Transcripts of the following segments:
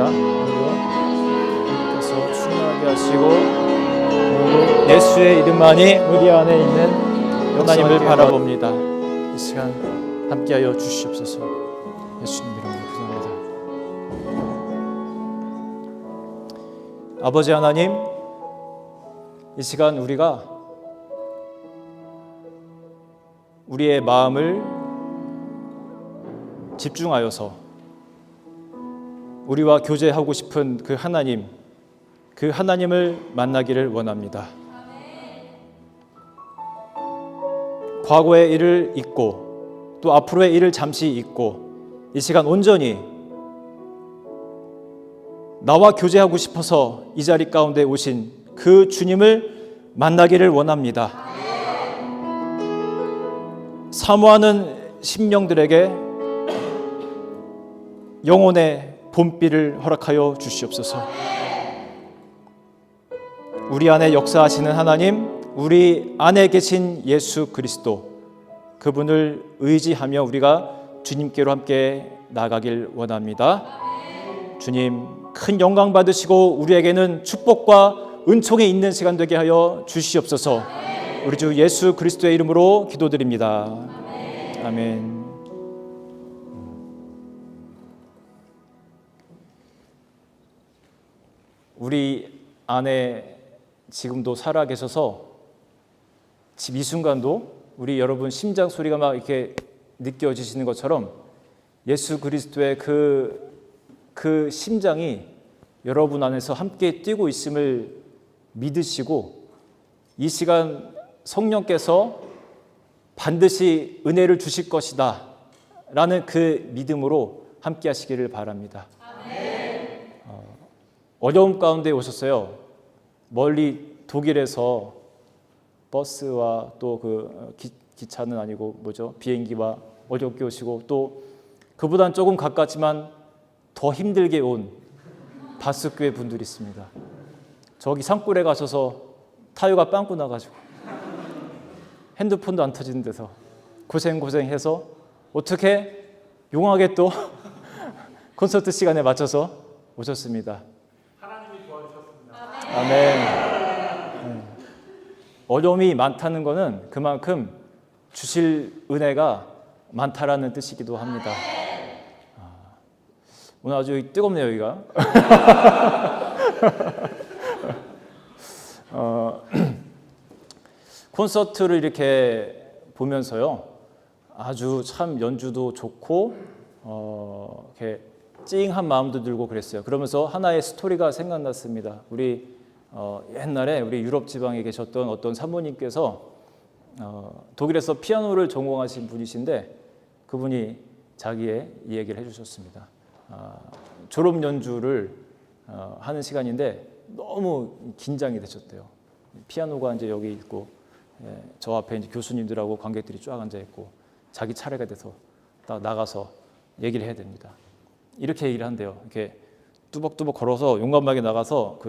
오늘도 충만하게 하시고 오늘도 예수의 이름만이 우리 안에 있는 하나님을 바라봅니다. 이 시간 함께하여 주시옵소서. 예수님 이름으로 기도합니다. 아버지 하나님, 이 시간 우리가 우리의 마음을 집중하여서 우리와 교제하고 싶은 그 하나님을 만나기를 원합니다. 과거의 일을 잊고 또 앞으로의 일을 잠시 잊고 이 시간 온전히 나와 교제하고 싶어서 이 자리 가운데 오신 그 주님을 만나기를 원합니다. 사모하는 심령들에게 영혼의 봄비를 허락하여 주시옵소서. 우리 안에 역사하시는 하나님, 우리 안에 계신 예수 그리스도, 그분을 의지하며 우리가 주님께로 함께 나가길 원합니다. 주님, 큰 영광 받으시고 우리에게는 축복과 은총이 있는 시간 되게 하여 주시옵소서. 우리 주 예수 그리스도의 이름으로 기도드립니다. 아멘. 우리 안에 지금도 살아 계셔서 지금 이 순간도 우리 여러분 심장 소리가 막 이렇게 느껴지시는 것처럼 예수 그리스도의 그 심장이 여러분 안에서 함께 뛰고 있음을 믿으시고 이 시간 성령께서 반드시 은혜를 주실 것이다 라는 그 믿음으로 함께 하시기를 바랍니다. 어려움 가운데 오셨어요. 멀리 독일에서 버스와 또 그 기차는 아니고 뭐죠? 비행기와 어렵게 오시고 또 그보단 조금 가깝지만 더 힘들게 온 바스크의 분들이 있습니다. 저기 산골에 가셔서 타이어가 빵꾸 나가지고 핸드폰도 안 터지는 데서 고생해서 어떻게 용하게 또 콘서트 시간에 맞춰서 오셨습니다. 하나님이 도와주셨습니다. 아멘. 어려움이 많다는 것은 그만큼 주실 은혜가 많다라는 뜻이기도 합니다. 오늘 아주 뜨겁네요, 여기가. 콘서트를 이렇게 보면서요, 아주 참 연주도 좋고 이렇게 찡한 마음도 들고 그랬어요. 그러면서 하나의 스토리가 생각났습니다. 우리 옛날에 우리 유럽 지방에 계셨던 어떤 사모님께서 독일에서 피아노를 전공하신 분이신데 그분이 자기의 이야기를 해주셨습니다. 졸업 연주를 하는 시간인데 너무 긴장이 되셨대요. 피아노가 이제 여기 있고 저 앞에 이제 교수님들하고 관객들이 쫙 앉아 있고 자기 차례가 돼서 딱 나가서 얘기를 해야 됩니다. 이렇게 얘기를 한대요. 이렇게 뚜벅뚜벅 걸어서 용감하게 나가서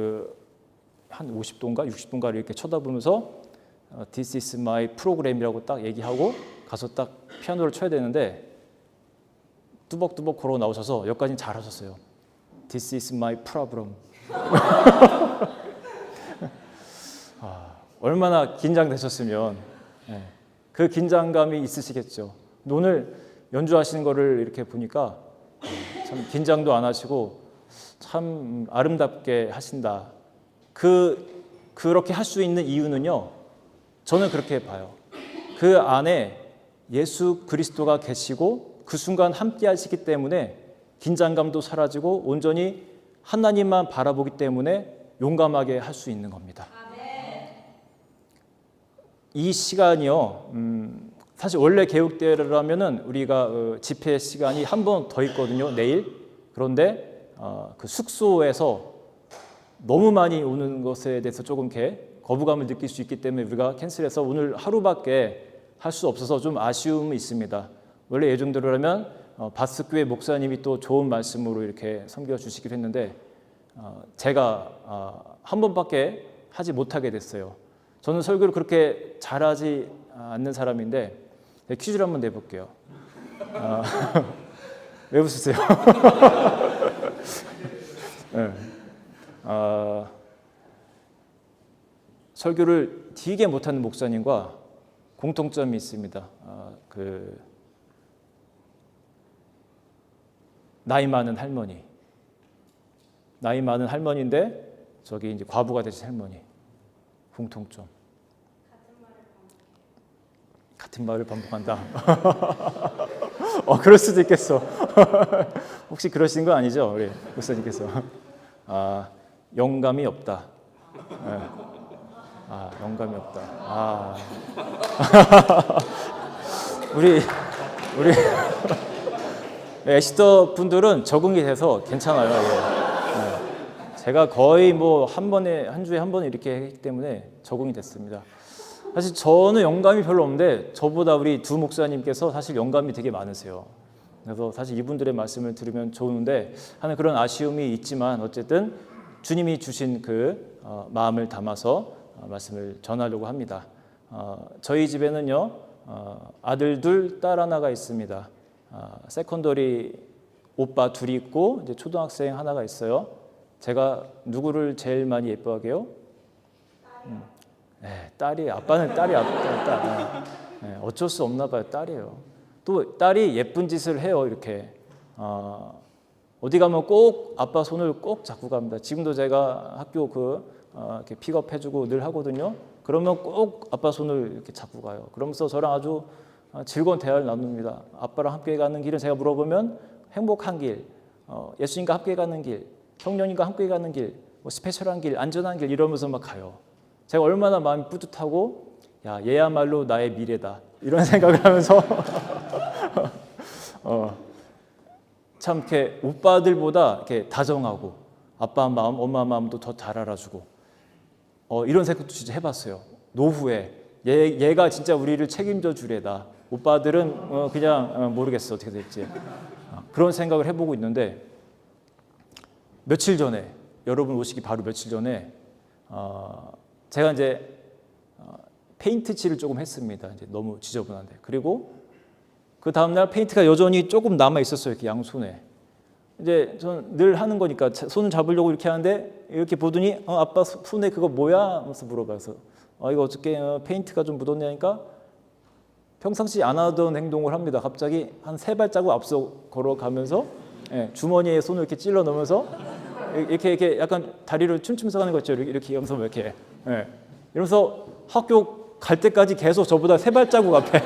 한 50도인가 60도인가 이렇게 쳐다보면서 This is my program이라고 딱 얘기하고 가서 딱 피아노를 쳐야 되는데 뚜벅뚜벅 걸어 나오셔서 여기까지는 잘하셨어요. This is my problem. 얼마나 긴장되셨으면 그 긴장감이 있으시겠죠. 오늘 연주하시는 거를 이렇게 보니까 참 긴장도 안 하시고 참 아름답게 하신다. 그렇게 할 수 있는 이유는요, 저는 그렇게 봐요. 그 안에 예수 그리스도가 계시고 그 순간 함께 하시기 때문에 긴장감도 사라지고 온전히 하나님만 바라보기 때문에 용감하게 할 수 있는 겁니다. 이 시간이요, 사실 원래 계획대로라면은 우리가 집회 시간이 한 번 더 있거든요, 내일. 그런데 그 숙소에서 너무 많이 오는 것에 대해서 조금 이렇게 거부감을 느낄 수 있기 때문에 우리가 캔슬해서 오늘 하루밖에 할 수 없어서 좀 아쉬움이 있습니다. 원래 예정대로라면 바스교회 목사님이 또 좋은 말씀으로 이렇게 섬겨 주시기로 했는데 제가 한 번밖에 하지 못하게 됐어요. 저는 설교를 그렇게 잘하지 않는 사람인데 퀴즈를 한번 내볼게요. 왜 웃으세요? 네. 설교를 되게 못하는 목사님과 공통점이 있습니다. 나이 많은 할머니인데 저기 이제 과부가 되신 할머니. 공통점. 같은 말을 반복한다. 그럴 수도 있겠어. 혹시 그러신 거 아니죠, 우리 목사님께서? 영감이 없다. 네. 영감이 없다. 우리 애시더 분들은 적응이 돼서 괜찮아요. 네. 제가 거의 뭐 한 주에 한 번 이렇게 했기 때문에 적응이 됐습니다. 사실 저는 영감이 별로 없는데 저보다 우리 두 목사님께서 사실 영감이 되게 많으세요. 그래서 사실 이분들의 말씀을 들으면 좋은데 하는 그런 아쉬움이 있지만 어쨌든 주님이 주신 그 마음을 담아서 말씀을 전하려고 합니다. 저희 집에는요 아들 둘, 딸 하나가 있습니다. 세컨더리 오빠 둘이 있고 이제 초등학생 하나가 있어요. 제가 누구를 제일 많이 예뻐하게요? 네, 딸이. 아빠는 딸이 딸. 네, 어쩔 수 없나 봐요. 딸이에요. 또 딸이 예쁜 짓을 해요. 이렇게 어디 가면 꼭 아빠 손을 꼭 잡고 갑니다. 지금도 제가 학교 이렇게 픽업해주고 늘 하거든요. 그러면 꼭 아빠 손을 이렇게 잡고 가요. 그러면서 저랑 아주 즐거운 대화를 나눕니다. 아빠랑 함께 가는 길은 제가 물어보면 행복한 길, 예수님과 함께 가는 길, 성령님과 함께 가는 길, 뭐 스페셜한 길, 안전한 길 이러면서 막 가요. 제가 얼마나 마음이 뿌듯하고 야 얘야말로 나의 미래다 이런 생각을 하면서 참 이렇게 오빠들보다 이렇게 다정하고 아빠 마음, 엄마 마음도 더 잘 알아주고 이런 생각도 진짜 해봤어요. 노후에 얘가 진짜 우리를 책임져 주래다. 오빠들은 그냥 모르겠어 어떻게 될지 그런 생각을 해보고 있는데 며칠 전에 여러분 오시기 바로 며칠 전에 제가 이제 페인트 칠을 조금 했습니다. 이제 너무 지저분한데 그리고 그 다음 날 페인트가 여전히 조금 남아 있었어요. 이렇게 양손에. 이제 저는 늘 하는 거니까 손을 잡으려고 이렇게 하는데 이렇게 보더니 아빠 손에 그거 뭐야? 하면서 물어봐서 이거 어떻게 페인트가 좀 묻었냐니까 평상시 안 하던 행동을 합니다. 갑자기 한 3발자국 앞서 걸어가면서 주머니에 손을 이렇게 찔러 넣으면서 이렇게 약간 다리를 춤추면서 가는 거 있죠. 이렇게 하면서 이렇게 이러면서 학교 갈 때까지 계속 저보다 3발자국 앞에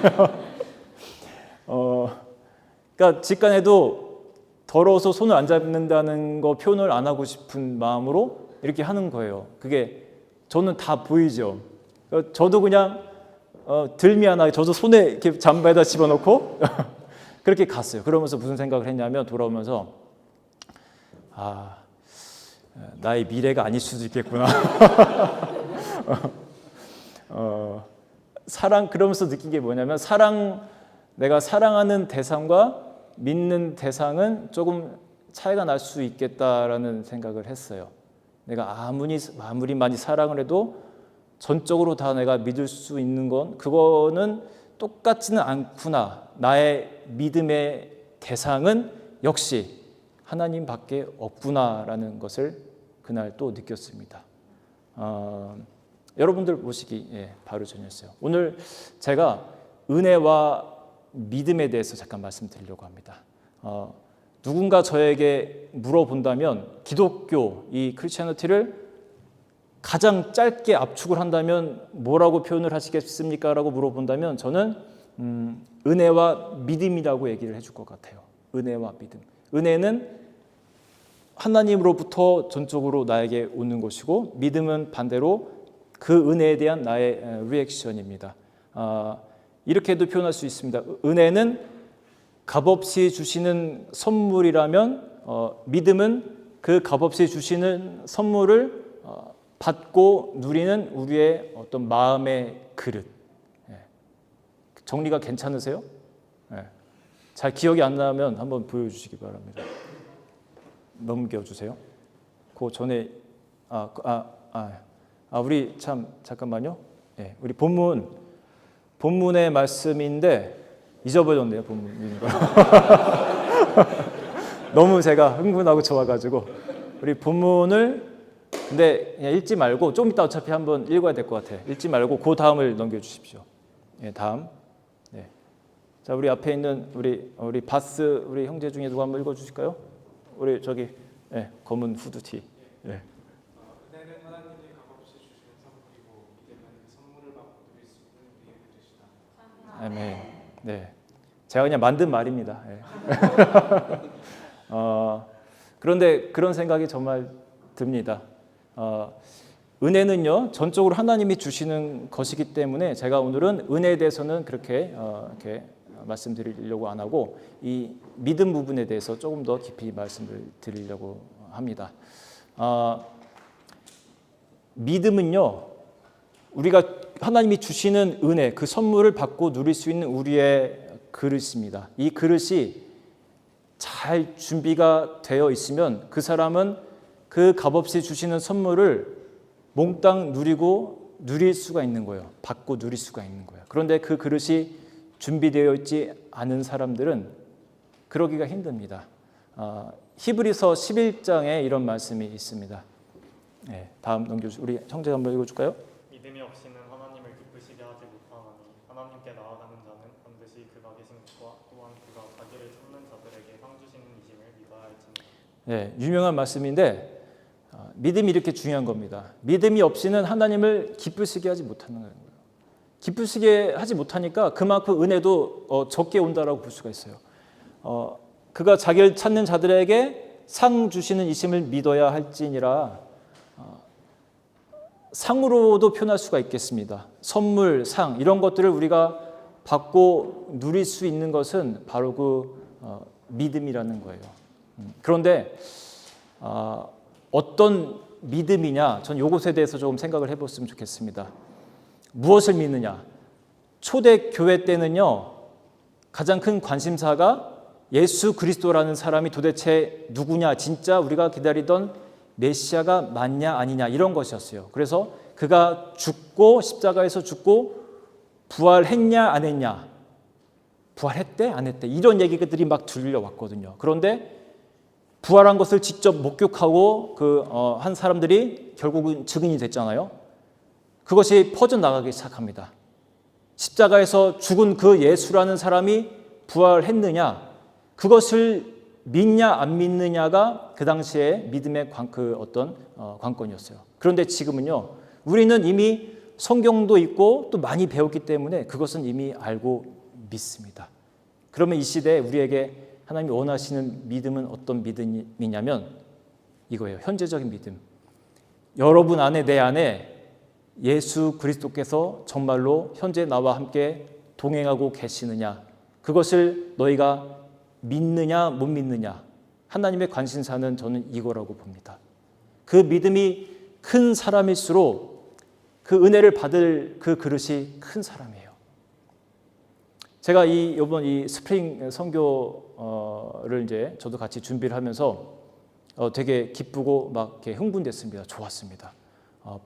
그러니까 직간에도 더러워서 손을 안 잡는다는 거 표현을 안 하고 싶은 마음으로 이렇게 하는 거예요. 그게 저는 다 보이죠. 저도 그냥 들미안하게 저도 손에 이렇게 잠바에다 집어넣고 그렇게 갔어요. 그러면서 무슨 생각을 했냐면 돌아오면서 나의 미래가 아닐 수도 있겠구나. 그러면서 느낀 게 뭐냐면 내가 사랑하는 대상과 믿는 대상은 조금 차이가 날 수 있겠다라는 생각을 했어요. 내가 아무리 많이 사랑을 해도 전적으로 다 내가 믿을 수 있는 그거는 똑같지는 않구나. 나의 믿음의 대상은 역시 하나님밖에 없구나라는 것을 그날 또 느꼈습니다. 여러분들 보시기 바로 전이었어요. 오늘 제가 은혜와 믿음에 대해서 잠깐 말씀드리려고 합니다. 누군가 저에게 물어본다면 기독교, 이 크리스천리티를 가장 짧게 압축을 한다면 뭐라고 표현을 하시겠습니까? 라고 물어본다면 저는 은혜와 믿음이라고 얘기를 해줄 것 같아요. 은혜와 믿음. 은혜는 하나님으로부터 전적으로 나에게 오는 것이고 믿음은 반대로 그 은혜에 대한 나의 리액션입니다. 이렇게도 표현할 수 있습니다. 은혜는 값없이 주시는 선물이라면 믿음은 그 값없이 주시는 선물을 받고 누리는 우리의 어떤 마음의 그릇. 정리가 괜찮으세요? 잘 기억이 안 나면 한번 보여주시기 바랍니다. 넘겨주세요. 그 전에 우리 잠깐만요. 우리 본문의 말씀인데 잊어버렸네요. 본문. 너무 제가 흥분하고 좋아가지고 우리 본문을 근데 그냥 읽지 말고 좀 이따 어차피 한번 읽어야 될 것 같아. 읽지 말고 그 다음을 넘겨주십시오. 예, 다음. 네. 자, 우리 앞에 있는 우리 바스 우리 형제 중에 누가 한번 읽어주실까요? 우리 저기 검은 후드티. 네. 은혜는 하나님이 값없이 주시는 선물이고 이제는 그 선물을 받고 누릴 수 있는 우리의 것이다. 아멘. 네. 제가 그냥 만든 말입니다. 예. 그런데 그런 생각이 정말 듭니다. 은혜는요 전적으로 하나님이 주시는 것이기 때문에 제가 오늘은 은혜에 대해서는 그렇게 이렇게 말씀드리려고 안 하고 이 믿음 부분에 대해서 조금 더 깊이 말씀을 드리려고 합니다. 믿음은요 우리가 하나님이 주시는 은혜 그 선물을 받고 누릴 수 있는 우리의 그릇입니다. 이 그릇이 잘 준비가 되어 있으면 그 사람은 그 값없이 주시는 선물을 몽땅 누릴 수가 있는 거예요. 받고 누릴 수가 있는 거예요. 그런데 그 그릇이 준비되어 있지 않은 사람들은 그러기가 힘듭니다. 히브리서 11장에 이런 말씀이 있습니다. 네, 다음 넘겨주세요. 우리 형제 한번 읽어줄까요? 믿음이 없이는 하나님을 기쁘시게 하지 못하나니 하나님께 나아가는 자는 반드시 그가 계신 것과 또한 그가 자기를 찾는 자들에게 상 주시는 이심을 믿어야 할지니라. 네, 유명한 말씀인데 믿음이 이렇게 중요한 겁니다. 믿음이 없이는 하나님을 기쁘시게 하지 못하는 거예요. 기쁘시게 하지 못하니까 그만큼 은혜도 적게 온다라고 볼 수가 있어요. 그가 자기를 찾는 자들에게 상 주시는 이심을 믿어야 할지니라. 상으로도 표현할 수가 있겠습니다. 선물, 상 이런 것들을 우리가 받고 누릴 수 있는 것은 바로 그 믿음이라는 거예요. 그런데 어떤 믿음이냐? 전 이것에 대해서 조금 생각을 해봤으면 좋겠습니다. 무엇을 믿느냐? 초대교회 때는요 가장 큰 관심사가 예수 그리스도라는 사람이 도대체 누구냐, 진짜 우리가 기다리던 메시아가 맞냐 아니냐 이런 것이었어요. 그래서 그가 죽고 십자가에서 죽고 부활했냐 안 했냐, 부활했대 안 했대 이런 얘기들이 막 들려왔거든요. 그런데 부활한 것을 직접 목격하고 한 사람들이 결국은 증인이 됐잖아요. 그것이 퍼져나가기 시작합니다. 십자가에서 죽은 그 예수라는 사람이 부활했느냐, 그것을 믿냐 안 믿느냐가 그 당시에 믿음의 관건이었어요. 그런데 지금은요, 우리는 이미 성경도 있고 또 많이 배웠기 때문에 그것은 이미 알고 믿습니다. 그러면 이 시대에 우리에게 하나님이 원하시는 믿음은 어떤 믿음이냐면 이거예요. 현재적인 믿음. 여러분 안에 내 안에 예수 그리스도께서 정말로 현재 나와 함께 동행하고 계시느냐, 그것을 너희가 믿느냐 못 믿느냐, 하나님의 관심사는 저는 이거라고 봅니다. 그 믿음이 큰 사람일수록 그 은혜를 받을 그 그릇이 큰 사람이에요. 제가 이번 스프링 선교를 이제 저도 같이 준비를 하면서 되게 기쁘고 막 이렇게 흥분됐습니다. 좋았습니다.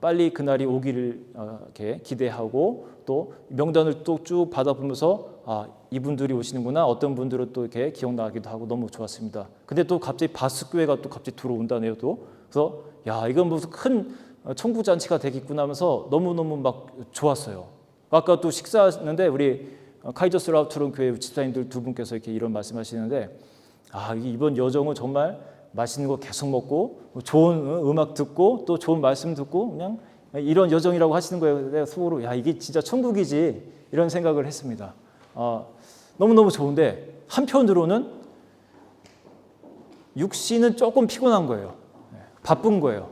빨리 그날이 오기를 이렇게 기대하고 또 명단을 또 쭉 받아보면서 이분들이 오시는구나. 어떤 분들은 또 이렇게 기억나기도 하고 너무 좋았습니다. 근데 또 갑자기 바스교회가 또 갑자기 들어온다네요. 또 그래서 야 이건 무슨 큰 천국 잔치가 되겠구나 하면서 너무너무 막 좋았어요. 아까 또 식사하는데 우리 카이저스라우트론 교회 집사님들 두 분께서 이렇게 이런 말씀하시는데 이번 여정은 정말 맛있는 거 계속 먹고 좋은 음악 듣고 또 좋은 말씀 듣고 그냥 이런 여정이라고 하시는 거예요. 내가 속으로 이게 진짜 천국이지 이런 생각을 했습니다. 너무너무 좋은데 한편으로는 육신은 조금 피곤한 거예요. 바쁜 거예요.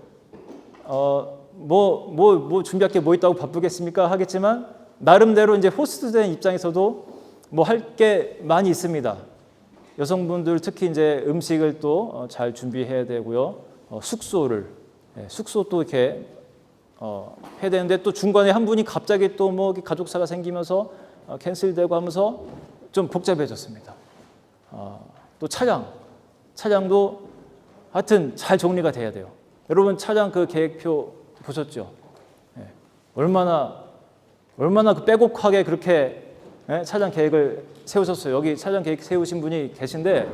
뭐 준비할 게 뭐 있다고 바쁘겠습니까? 하겠지만 나름대로 이제 호스트된 입장에서도 뭐 할 게 많이 있습니다. 여성분들 특히 이제 음식을 또 잘 준비해야 되고요. 숙소도 이렇게 해야 되는데 또 중간에 한 분이 갑자기 또 뭐 가족사가 생기면서 캔슬되고 하면서 좀 복잡해졌습니다. 또 차량도 하여튼 잘 정리가 돼야 돼요. 여러분 차량 그 계획표 보셨죠? 얼마나 그 빼곡하게 그렇게 차량 계획을 세우셨어요. 여기 차량 계획 세우신 분이 계신데,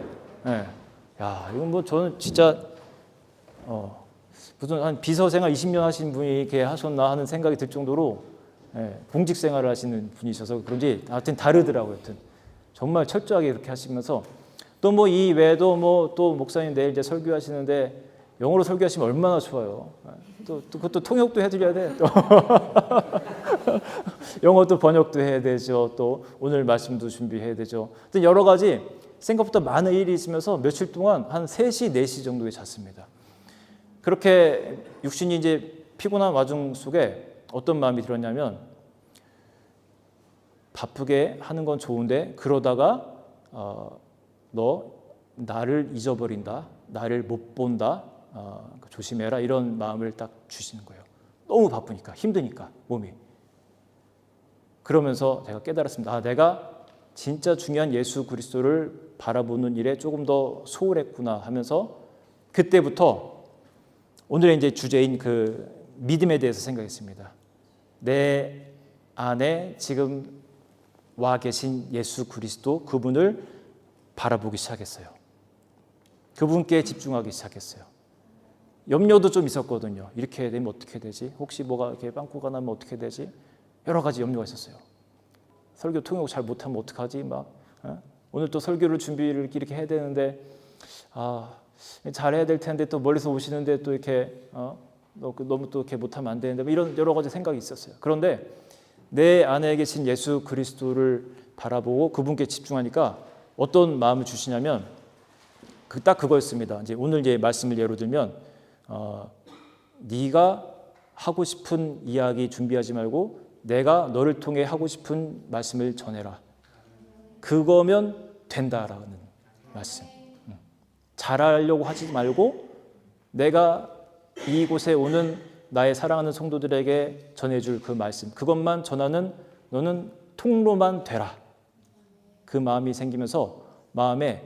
이건 뭐 저는 진짜 무슨 한 비서 생활 20년 하신 분이 이렇게 하셨나 하는 생각이 들 정도로 공직 생활을 하시는 분이셔서 그런지 하여튼 다르더라고요. 하여튼 정말 철저하게 이렇게 하시면서 또 뭐 이 외에도 뭐 또 목사님 내일 이제 설교하시는데 영어로 설교하시면 얼마나 좋아요. 또 그것도 통역도 해드려야 돼. 또 영어도 번역도 해야 되죠. 또 오늘 말씀도 준비해야 되죠. 하여튼 여러 가지 생각보다 많은 일이 있으면서 며칠 동안 한 3시, 4시 정도에 잤습니다. 그렇게 육신이 이제 피곤한 와중 속에 어떤 마음이 들었냐면 바쁘게 하는 건 좋은데 그러다가 너 나를 잊어버린다, 나를 못 본다, 조심해라 이런 마음을 딱 주시는 거예요. 너무 바쁘니까 힘드니까 몸이. 그러면서 제가 깨달았습니다. 내가 진짜 중요한 예수 그리스도를 바라보는 일에 조금 더 소홀했구나 하면서 그때부터 오늘의 이제 주제인 그 믿음에 대해서 생각했습니다. 내 안에 지금 와 계신 예수 그리스도 그분을 바라보기 시작했어요. 그분께 집중하기 시작했어요. 염려도 좀 있었거든요. 이렇게 되면 어떻게 되지? 혹시 뭐가 이렇게 빵꾸가 나면 어떻게 되지? 여러 가지 염려가 있었어요. 설교 통역 잘 못하면 어떡하지? 오늘 또 설교를 준비를 이렇게 해야 되는데 잘해야 될 텐데 또 멀리서 오시는데 또 이렇게 너무 또 이렇게 못하면 안 되는데 이런 여러 가지 생각이 있었어요. 그런데 내 안에 계신 예수 그리스도를 바라보고 그분께 집중하니까 어떤 마음을 주시냐면 딱 그거였습니다. 이제 오늘 이제 말씀을 예로 들면 네가 하고 싶은 이야기 준비하지 말고 내가 너를 통해 하고 싶은 말씀을 전해라. 그거면 된다라는 말씀. 잘하려고 하지 말고 내가 이곳에 오는 나의 사랑하는 성도들에게 전해줄 그 말씀 그것만 전하는 너는 통로만 되라. 그 마음이 생기면서 마음에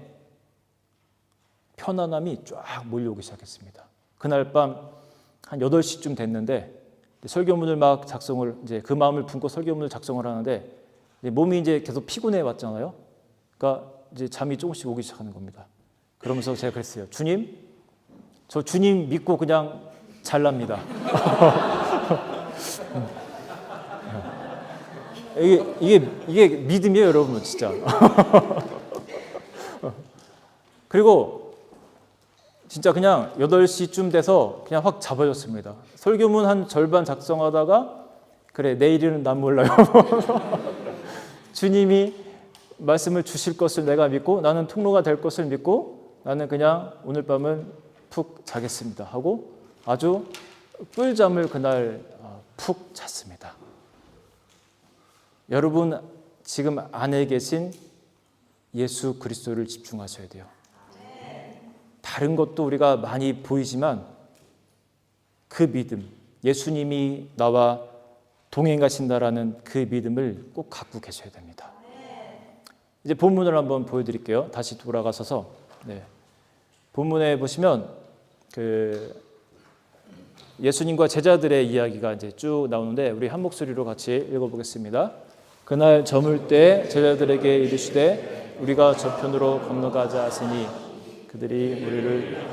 편안함이 쫙 몰려오기 시작했습니다. 그날 밤 한 8시쯤 됐는데 설교문을 막 작성을 이제 그 마음을 품고 설교문을 작성을 하는데 몸이 이제 계속 피곤해 왔잖아요. 그러니까 이제 잠이 조금씩 오기 시작하는 겁니다. 그러면서 제가 그랬어요. 주님, 저 주님 믿고 그냥 잘납니다. 이게 믿음이에요, 여러분, 진짜. 그리고 진짜 그냥 8시쯤 돼서 그냥 확 잡아졌습니다. 설교문 한 절반 작성하다가 그래 내일은 난 몰라요. 주님이 말씀을 주실 것을 내가 믿고 나는 통로가 될 것을 믿고 나는 그냥 오늘 밤은 푹 자겠습니다 하고 아주 꿀잠을 그날 푹 잤습니다. 여러분 지금 안에 계신 예수 그리스도를 집중하셔야 돼요. 다른 것도 우리가 많이 보이지만 그 믿음, 예수님이 나와 동행하신다라는 그 믿음을 꼭 갖고 계셔야 됩니다. 이제 본문을 한번 보여드릴게요. 다시 돌아가셔서 본문에 보시면 그 예수님과 제자들의 이야기가 이제 쭉 나오는데 우리 한 목소리로 같이 읽어보겠습니다. 그날 저물 때 제자들에게 이르시되 우리가 저편으로 건너가자 하시니 그들이 우리를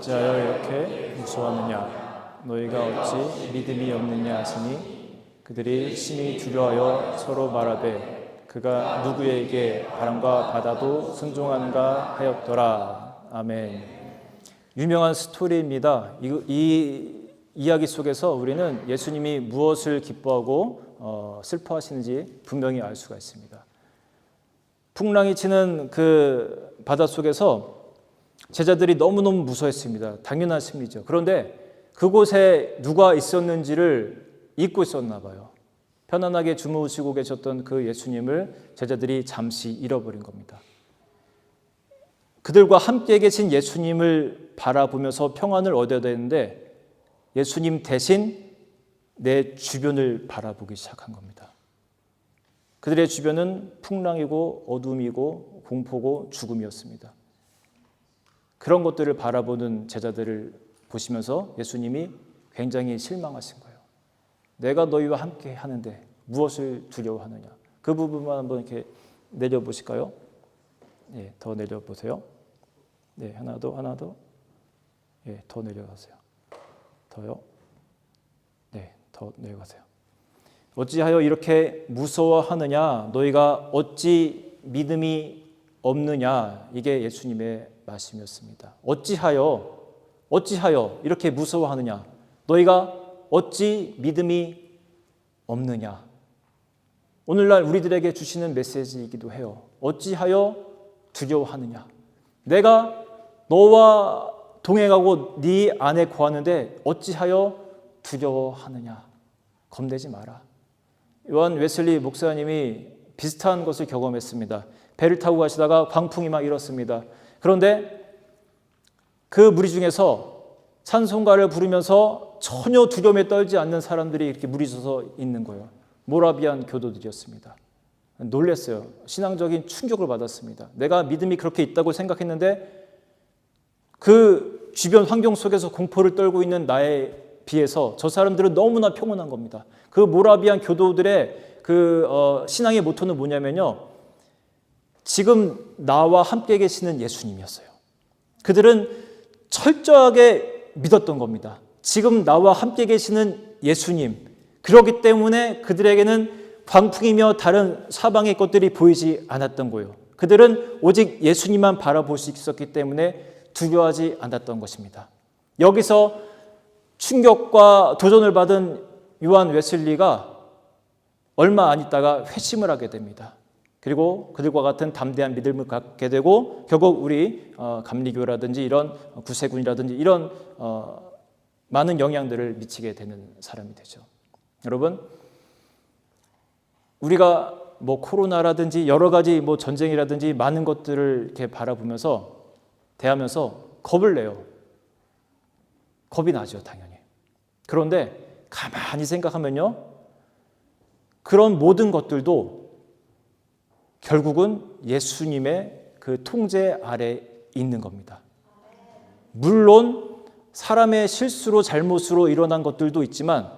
어찌하여 이렇게 무서워하느냐 너희가 어찌 믿음이 없느냐 하시니 그들이 심히 두려워하여 서로 말하되 그가 누구에게 바람과 바다도 순종하는가 하였더라. 아멘. 유명한 스토리입니다. 이 이야기 속에서 우리는 예수님이 무엇을 기뻐하고 슬퍼하시는지 분명히 알 수가 있습니다. 풍랑이 치는 그 바다 속에서 제자들이 너무너무 무서워했습니다. 당연한 심리죠. 그런데 그곳에 누가 있었는지를 잊고 있었나 봐요. 편안하게 주무시고 계셨던 그 예수님을 제자들이 잠시 잃어버린 겁니다. 그들과 함께 계신 예수님을 바라보면서 평안을 얻어야 되는데 예수님 대신 내 주변을 바라보기 시작한 겁니다. 그들의 주변은 풍랑이고 어둠이고 공포고 죽음이었습니다. 그런 것들을 바라보는 제자들을 보시면서 예수님이 굉장히 실망하신 거예요. 내가 너희와 함께 하는데 무엇을 두려워하느냐. 그 부분만 한번 이렇게 내려보실까요? 예, 더 내려보세요. 네, 하나 더. 예, 더 내려가세요. 더요. 네, 더 내려가세요. 어찌하여 이렇게 무서워하느냐? 너희가 어찌 믿음이 없느냐? 이게 예수님의 말씀이었습니다. 어찌하여 이렇게 무서워하느냐? 너희가 어찌 믿음이 없느냐? 오늘날 우리들에게 주시는 메시지이기도 해요. 어찌하여 두려워하느냐? 내가 너와 동행하고 네 안에 거하는데 어찌하여 두려워하느냐? 겁내지 마라. 요한 웨슬리 목사님이 비슷한 것을 경험했습니다. 배를 타고 가시다가 광풍이 막 일었습니다. 그런데 그 무리 중에서 찬송가를 부르면서 전혀 두려움에 떨지 않는 사람들이 이렇게 무리서서 있는 거예요. 모라비안 교도들이었습니다. 놀랐어요. 신앙적인 충격을 받았습니다. 내가 믿음이 그렇게 있다고 생각했는데 그 주변 환경 속에서 공포를 떨고 있는 나에 비해서 저 사람들은 너무나 평온한 겁니다. 그 모라비안 교도들의 신앙의 모토는 뭐냐면요. 지금 나와 함께 계시는 예수님이었어요. 그들은 철저하게 믿었던 겁니다. 지금 나와 함께 계시는 예수님. 그렇기 때문에 그들에게는 광풍이며 다른 사방의 것들이 보이지 않았던 거예요. 그들은 오직 예수님만 바라볼 수 있었기 때문에 두려워하지 않았던 것입니다. 여기서 충격과 도전을 받은 요한 웨슬리가 얼마 안 있다가 회심을 하게 됩니다. 그리고 그들과 같은 담대한 믿음을 갖게 되고 결국 우리 감리교라든지 이런 구세군이라든지 이런 많은 영향들을 미치게 되는 사람이 되죠. 여러분, 우리가 뭐 코로나라든지 여러 가지 뭐 전쟁이라든지 많은 것들을 이렇게 바라보면서 대하면서 겁을 내요. 겁이 나죠, 당연히. 그런데 가만히 생각하면요, 그런 모든 것들도 결국은 예수님의 그 통제 아래 있는 겁니다. 물론 사람의 실수로 잘못으로 일어난 것들도 있지만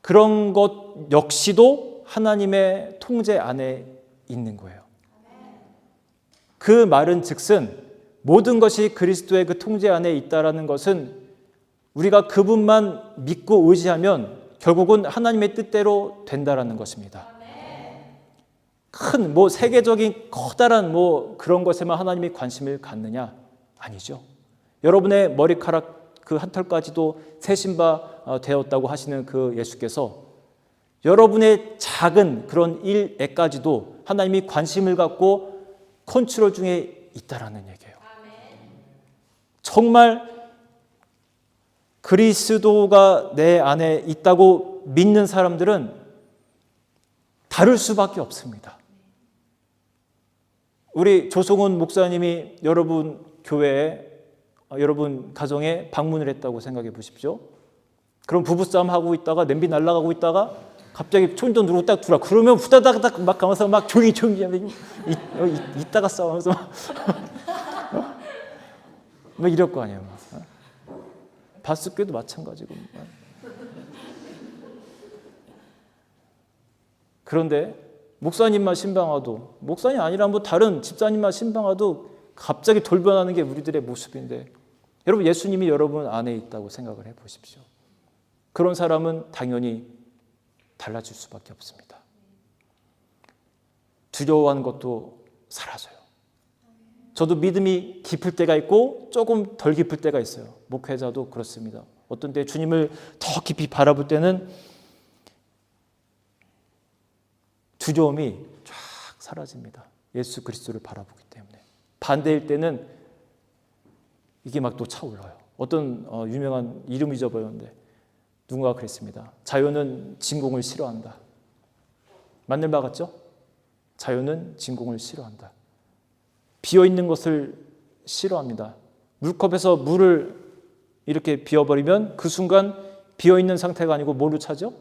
그런 것 역시도 하나님의 통제 안에 있는 거예요. 그 말은 즉슨 모든 것이 그리스도의 그 통제 안에 있다라는 것은 우리가 그분만 믿고 의지하면 결국은 하나님의 뜻대로 된다라는 것입니다. 큰 세계적인 커다란 그런 것에만 하나님이 관심을 갖느냐? 아니죠. 여러분의 머리카락 그 한 털까지도 세신 바 되었다고 하시는 그 예수께서 여러분의 작은 그런 일에까지도 하나님이 관심을 갖고 컨트롤 중에 있다라는 얘기예요. 정말 그리스도가 내 안에 있다고 믿는 사람들은 다를 수밖에 없습니다. 우리 조성훈 목사님이 여러분 교회에 여러분 가정에 방문을 했다고 생각해 보십시오. 그럼 부부싸움 하고 있다가 냄비 날아가고 있다가 갑자기 총도 누르고 딱 들어와. 그러면 후다닥닥 막 가면서 막 조용히 이따가 싸우면서 막 이럴 거 아니에요. 바스교도 마찬가지고. 그런데 목사님만 신방와도, 목사님 아니라 다른 집사님만 신방와도 갑자기 돌변하는 게 우리들의 모습인데, 여러분 예수님이 여러분 안에 있다고 생각을 해보십시오. 그런 사람은 당연히 달라질 수밖에 없습니다. 두려워하는 것도 사라져요. 저도 믿음이 깊을 때가 있고 조금 덜 깊을 때가 있어요. 목회자도 그렇습니다. 어떤 때 주님을 더 깊이 바라볼 때는 두려움이 쫙 사라집니다. 예수 그리스도를 바라보기 때문에. 반대일 때는 이게 막 또 차올라요. 어떤 유명한 이름 잊어버렸는데 누군가가 그랬습니다. 자유는 진공을 싫어한다. 맞는 바 같죠? 자유는 진공을 싫어한다. 비어있는 것을 싫어합니다. 물컵에서 물을 이렇게 비워버리면 그 순간 비어있는 상태가 아니고 뭐로 차죠?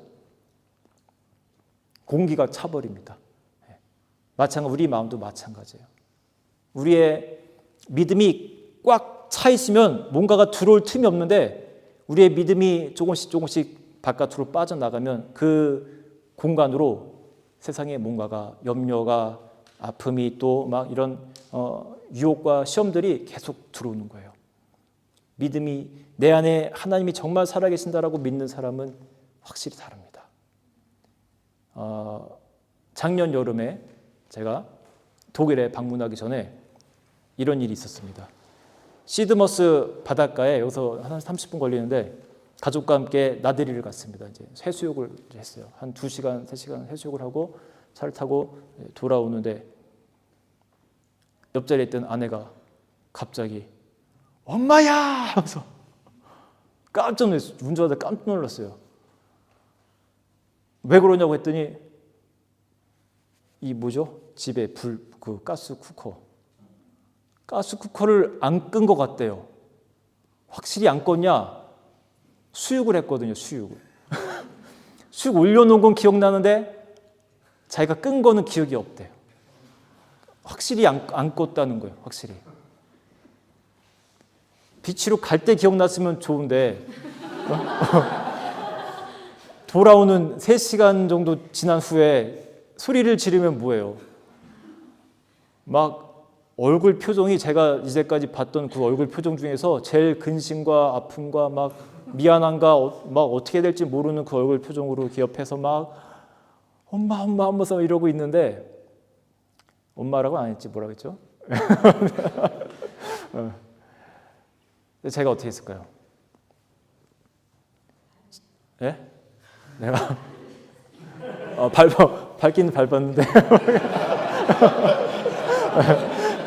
공기가 차버립니다. 우리 마음도 마찬가지예요. 우리의 믿음이 꽉 차 있으면 뭔가가 들어올 틈이 없는데 우리의 믿음이 조금씩 바깥으로 빠져나가면 그 공간으로 세상에 뭔가가 염려가 아픔이 또 막 이런 유혹과 시험들이 계속 들어오는 거예요. 믿음이 내 안에 하나님이 정말 살아계신다라고 믿는 사람은 확실히 다릅니다. 작년 여름에 제가 독일에 방문하기 전에 이런 일이 있었습니다. 시드머스 바닷가에 여기서 한 30분 걸리는데 가족과 함께 나들이를 갔습니다. 이제 해수욕을 했어요. 한 2시간, 3시간 해수욕을 하고 차를 타고 돌아오는데 옆자리에 있던 아내가 갑자기 엄마야! 하면서 깜짝 놀랐어요. 운전하다 깜짝 놀랐어요. 왜 그러냐고 했더니 이 뭐죠? 집에 그 가스쿠커를 안 끈 것 같대요. 확실히 안 껐냐? 수육을 했거든요. 수육 올려놓은 건 기억나는데 자기가 끈 거는 기억이 없대요. 확실히 안 껐다는 거예요. 확실히. 비치로 갈 때 기억났으면 좋은데 돌아오는 3시간 정도 지난 후에 소리를 지르면 뭐예요? 막 얼굴 표정이 제가 이제까지 봤던 그 얼굴 표정 중에서 제일 근심과 아픔과 막 미안함과 막 어떻게 될지 모르는 그 얼굴 표정으로 옆에서 막 엄마 하면서 이러고 있는데 엄마라고 안 했지 뭐라고 했죠? 제가 어떻게 했을까요? 예? 내가 밟기는 밟았는데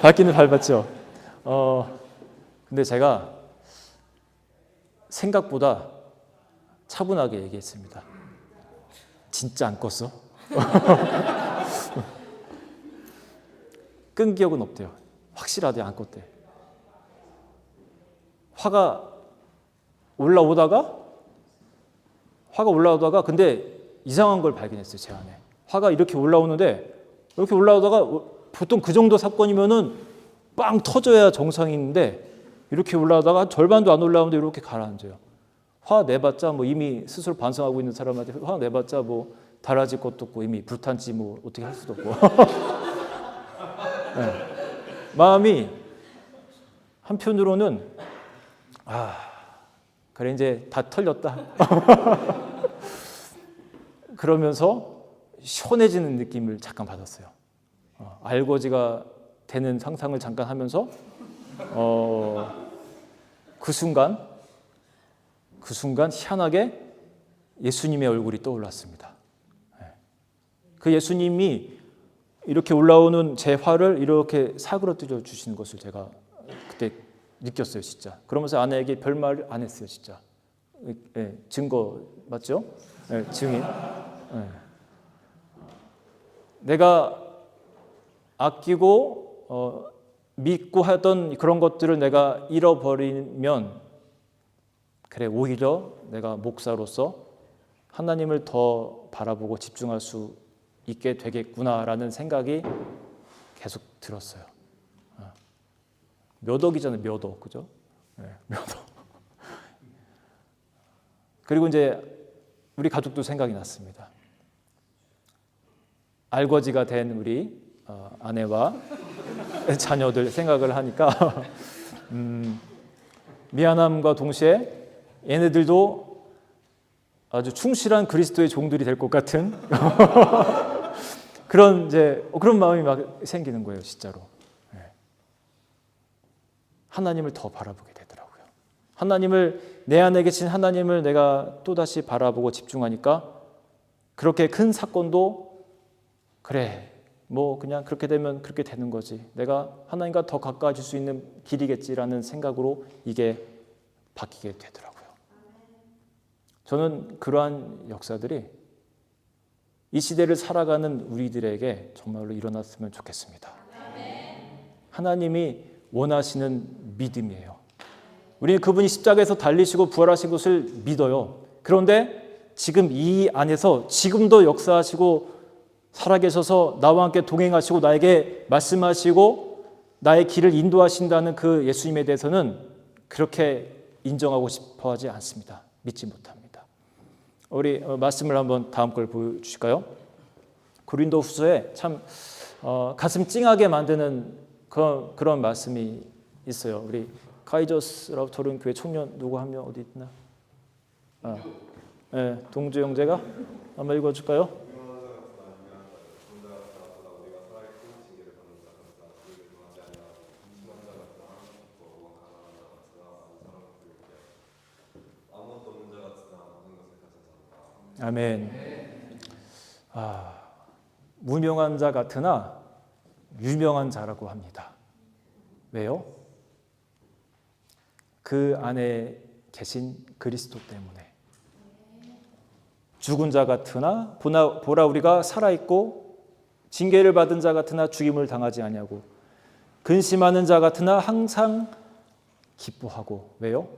밟기는 밟았죠. 근데 제가 생각보다 차분하게 얘기했습니다. 진짜 안 껐어? 끈 기억은 없대요. 확실하대 안 껐대. 화가 올라오다가 근데 이상한 걸 발견했어요. 제 안에. 화가 이렇게 올라오는데 이렇게 올라오다가 보통 그 정도 사건이면은 빵 터져야 정상인데 이렇게 올라오다가 절반도 안 올라오는데 이렇게 가라앉아요. 화 내봤자 뭐 이미 스스로 반성하고 있는 사람한테 화 내봤자 뭐 달라질 것도 없고 이미 불탄지 뭐 어떻게 할 수도 없고 네. 마음이 한편으로는 그래 이제 다 털렸다 그러면서 시원해지는 느낌을 잠깐 받았어요. 알거지가 되는 상상을 잠깐 하면서 그 순간 희한하게 예수님의 얼굴이 떠올랐습니다. 그 예수님이 이렇게 올라오는 제 화를 이렇게 사그러뜨려 주시는 것을 제가 그때 느꼈어요, 진짜. 그러면서 아내에게 별말 안 했어요, 진짜. 증거 맞죠? 증인. 내가 아끼고 믿고 하던 그런 것들을 내가 잃어버리면 그래 오히려 내가 목사로서 하나님을 더 바라보고 집중할 수 있게 되겠구나라는 생각이 계속 들었어요. 몇 억이잖아요, 몇 억, 그죠? 몇 억. 그리고 이제 우리 가족도 생각이 났습니다. 알거지가 된 우리 아내와 자녀들 생각을 하니까 미안함과 동시에 얘네들도 아주 충실한 그리스도의 종들이 될 것 같은 그런 마음이 막 생기는 거예요, 진짜로. 하나님을 더 바라보게 되더라고요. 내 안에 계신 하나님을 내가 또다시 바라보고 집중하니까 그렇게 큰 사건도 그래 뭐 그냥 그렇게 되면 그렇게 되는 거지. 내가 하나님과 더 가까워질 수 있는 길이겠지라는 생각으로 이게 바뀌게 되더라고요. 저는 그러한 역사들이 이 시대를 살아가는 우리들에게 정말로 일어났으면 좋겠습니다. 하나님이 원하시는 믿음이에요. 우리는 그분이 십자가에서 달리시고 부활하신 것을 믿어요. 그런데 지금 이 안에서 지금도 역사하시고 살아계셔서 나와 함께 동행하시고 나에게 말씀하시고 나의 길을 인도하신다는 그 예수님에 대해서는 그렇게 인정하고 싶어 하지 않습니다. 믿지 못합니다. 우리 말씀을 한번 다음 걸 보여주실까요? 고린도후서에 참 가슴 찡하게 만드는 그런 말씀이 있어요. 우리 카이저스 라우터른 교회 청년 누구 한 명 어디 있나? 네, 동주 형제가 한번 읽어줄까요? 아멘. 무명한 자 같으나 유명한 자라고 합니다. 왜요? 그 안에 계신 그리스도 때문에. 죽은 자 같으나 보라 우리가 살아있고 징계를 받은 자 같으나 죽임을 당하지 아니하고 근심하는 자 같으나 항상 기뻐하고. 왜요?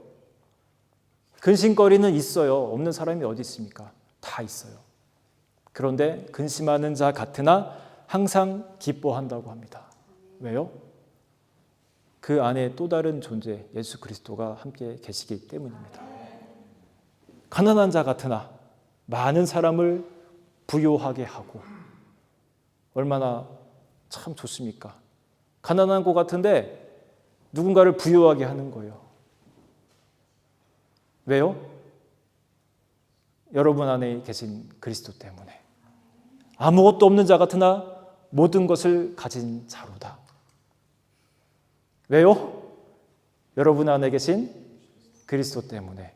근심거리는 있어요. 없는 사람이 어디 있습니까? 다 있어요. 그런데 근심하는 자 같으나 항상 기뻐한다고 합니다. 왜요? 그 안에 또 다른 존재 예수 그리스도가 함께 계시기 때문입니다. 가난한 자 같으나 많은 사람을 부요하게 하고. 얼마나 참 좋습니까? 가난한 것 같은데 누군가를 부요하게 하는 거예요. 왜요? 여러분 안에 계신 그리스도 때문에. 아무것도 없는 자 같으나 모든 것을 가진 자로다. 왜요? 여러분 안에 계신 그리스도 때문에.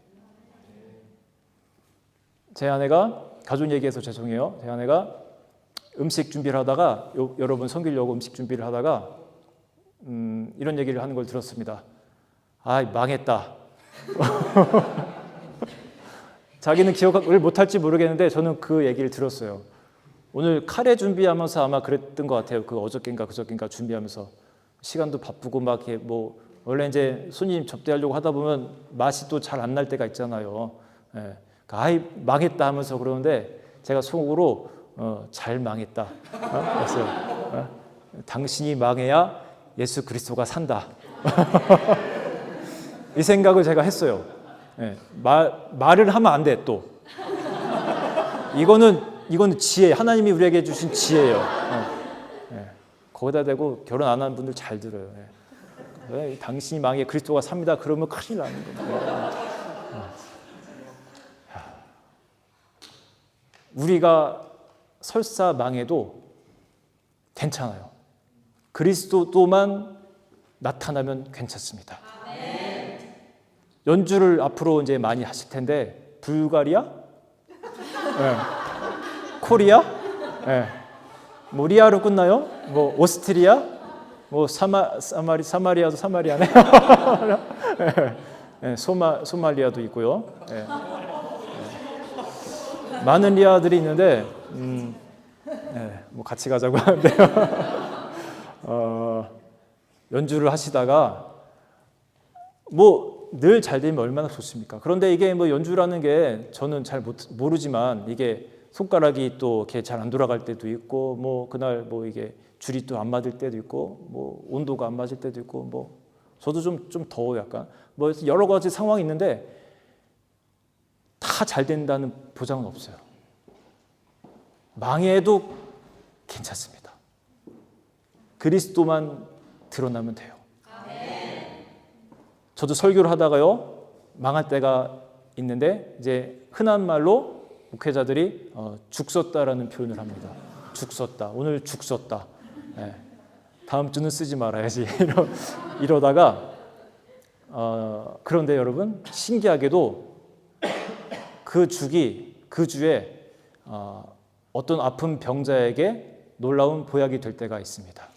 제 아내가 가족 얘기해서 죄송해요. 제 아내가 음식 준비를 하다가 여러분 섬기려고 음식 준비를 하다가 이런 얘기를 하는 걸 들었습니다. 아, 망했다. 자기는 기억을 못할지 모르겠는데 저는 그 얘기를 들었어요. 오늘 카레 준비하면서 아마 그랬던 것 같아요. 그 어저께인가 그저께인가 준비하면서 시간도 바쁘고 막 이렇게 뭐 원래 이제 손님 접대하려고 하다 보면 맛이 또 잘 안 날 때가 있잖아요. 예. 아이 망했다 하면서 그러는데 제가 속으로 잘 망했다. 그랬어요. 당신이 망해야 예수 그리스도가 산다. 이 생각을 제가 했어요. 예. 말을 하면 안 돼 또. 이거는 지혜, 하나님이 우리에게 주신 지혜예요. 예. 거기다 대고 결혼 안 하는 분들 잘 들어요. 예. 당신이 망해 그리스도가 삽니다. 그러면 큰일 나는 겁니다. 우리가 설사 망해도 괜찮아요. 그리스도만 나타나면 괜찮습니다. 연주를 앞으로 이제 많이 하실 텐데 불가리아, 네. 코리아, 네. 뭐 리아로 끝나요? 뭐 오스트리아, 뭐 사마리아도 사마리아네. 네. 소말리아도 있고요. 네. 많은 리아들이 있는데 네, 뭐 같이 가자고 하는데요. 연주를 하시다가 뭐 늘 잘 되면 얼마나 좋습니까? 그런데 이게 뭐 연주라는 게 저는 잘 모르지만 이게 손가락이 또 이렇게 잘 안 돌아갈 때도 있고 뭐 그날 뭐 이게 줄이 또 안 맞을 때도 있고 뭐 온도가 안 맞을 때도 있고 뭐 저도 좀 더워 약간 뭐 여러 가지 상황이 있는데 다 잘 된다는 보장은 없어요. 망해도 괜찮습니다. 그리스도만 드러나면 돼요. 저도 설교를 하다가요 망할 때가 있는데 이제 흔한 말로 목회자들이 죽 썼다라는 표현을 합니다. 죽 썼다. 오늘 죽 썼다. 네. 다음 주는 쓰지 말아야지. 이러다가 그런데 여러분 신기하게도 그 죽이 그 주에 어떤 아픈 병자에게 놀라운 보약이 될 때가 있습니다.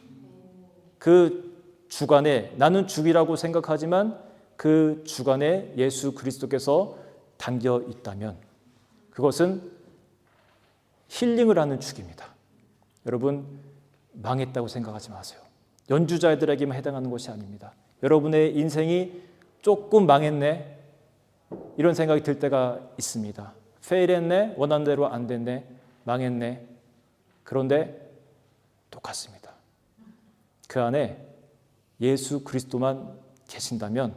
그 주간에 나는 죽이라고 생각하지만 그 주간에 예수 그리스도께서 담겨 있다면 그것은 힐링을 하는 축입니다. 여러분, 망했다고 생각하지 마세요. 연주자들에게만 해당하는 것이 아닙니다. 여러분의 인생이 조금 망했네, 이런 생각이 들 때가 있습니다. 페일했네, 원하는 대로 안 됐네, 망했네. 그런데 똑같습니다. 그 안에 예수 그리스도만 계신다면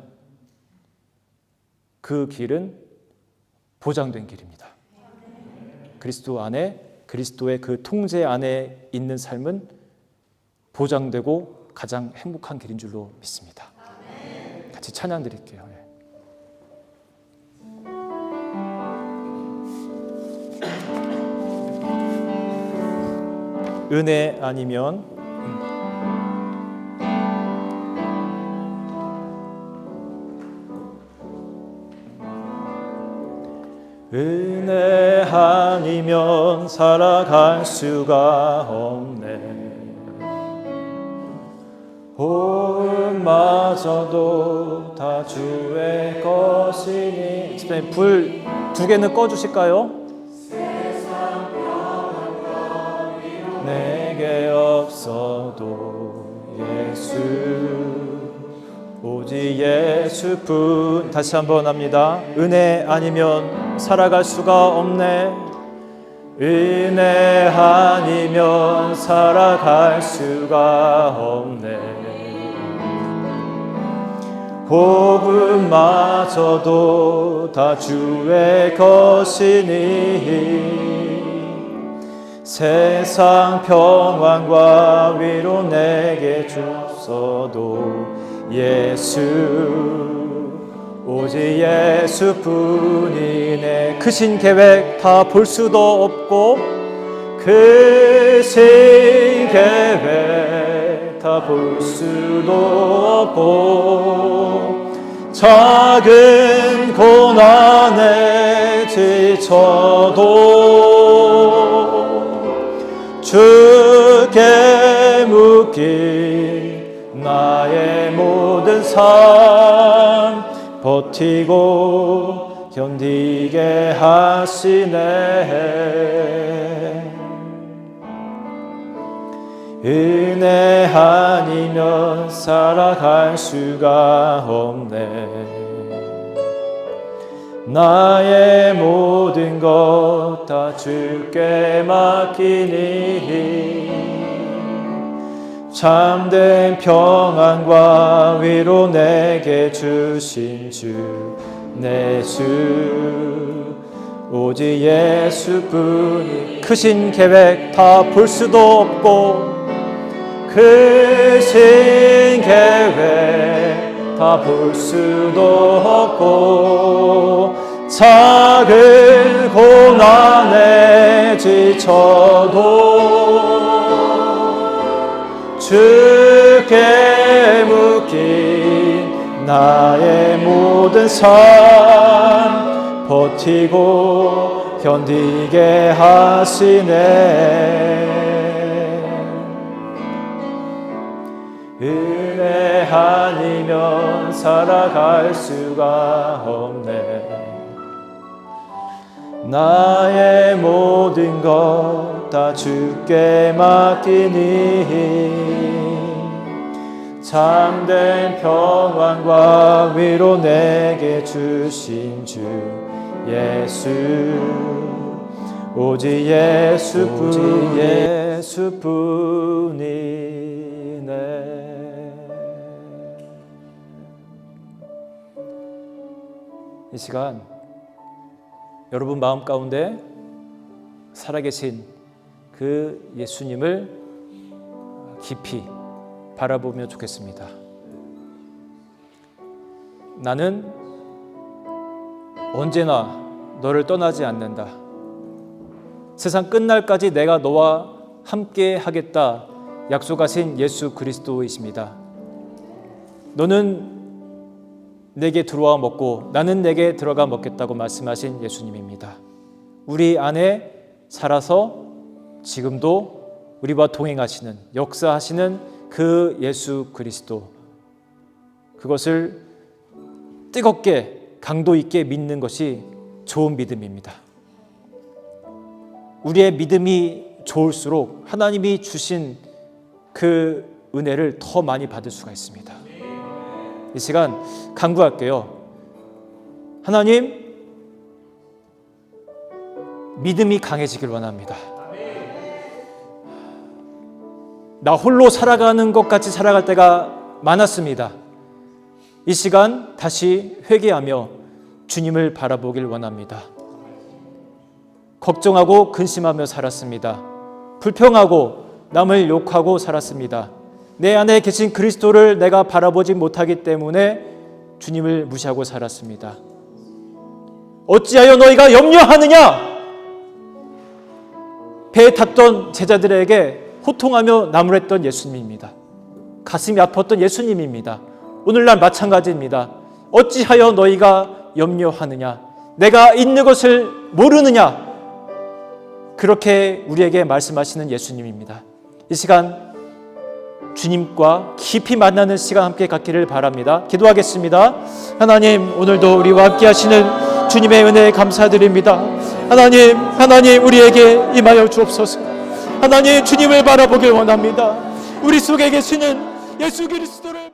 그 길은 보장된 길입니다. 그리스도 안에, 그리스도의 그 통제 안에 있는 삶은 보장되고 가장 행복한 길인 줄로 믿습니다. 같이 찬양 드릴게요. 은혜 아니면 은혜 아니면 살아갈 수가 없네. 호흡마저도 다 주의 것이니. 집사님, 불 2개는 꺼주실까요? 내게 없어도 예수, 오직 예수뿐. 다시 한번 합니다. 은혜 아니면 살아갈 수가 없네. 은혜 아니면 살아갈 수가 없네. 복음마저도 다 주의 것이니. 세상 평안과 위로 내게 줬어도 예수, 오직 예수뿐이네. 크신 계획 다 볼 수도 없고, 크신 계획 다 볼 수도 없고, 작은 고난에 지쳐도 주께 묶인 나의 모든 삶 버티고 견디게 하시네. 은혜 아니면 살아갈 수가 없네. 나의 모든 것 다 주께 맡기니. 참된 평안과 위로 내게 주신 주, 내 주, 오직 예수뿐이. 크신 계획 다 볼 수도 없고, 크신 계획 다 볼 수도 없고, 작은 고난에 지쳐도 주께 묶인 나의 모든 삶 버티고 견디게 하시네. 은혜 아니면 살아갈 수가 없네. 나의 모든 것 다 주께 맡기니. 참된 평안과 위로 내게 주신 주 예수, 오직 예수뿐이네. 이 시간 여러분 마음 가운데 살아계신 그 예수님을 깊이 바라보면 좋겠습니다. 나는 언제나 너를 떠나지 않는다. 세상 끝날까지 내가 너와 함께 하겠다 약속하신 예수 그리스도이십니다. 너는 내게 들어와 먹고 나는 내게 들어가 먹겠다고 말씀하신 예수님입니다. 우리 안에 살아서 지금도 우리와 동행하시는, 역사하시는 그 예수 그리스도, 그것을 뜨겁게 강도 있게 믿는 것이 좋은 믿음입니다. 우리의 믿음이 좋을수록 하나님이 주신 그 은혜를 더 많이 받을 수가 있습니다. 이 시간 간구할게요. 하나님, 믿음이 강해지길 원합니다. 나 홀로 살아가는 것 같이 살아갈 때가 많았습니다. 이 시간 다시 회개하며 주님을 바라보길 원합니다. 걱정하고 근심하며 살았습니다. 불평하고 남을 욕하고 살았습니다. 내 안에 계신 그리스도를 내가 바라보지 못하기 때문에 주님을 무시하고 살았습니다. 어찌하여 너희가 염려하느냐? 배에 탔던 제자들에게 호통하며 나무랬던 예수님입니다. 가슴이 아팠던 예수님입니다. 오늘날 마찬가지입니다. 어찌하여 너희가 염려하느냐? 내가 있는 것을 모르느냐? 그렇게 우리에게 말씀하시는 예수님입니다. 이 시간 주님과 깊이 만나는 시간 함께 갖기를 바랍니다. 기도하겠습니다. 하나님, 오늘도 우리와 함께 하시는 주님의 은혜에 감사드립니다. 하나님 우리에게 임하여 주옵소서. 하나님, 주님을 바라보길 원합니다. 우리 속에 계시는 예수 그리스도를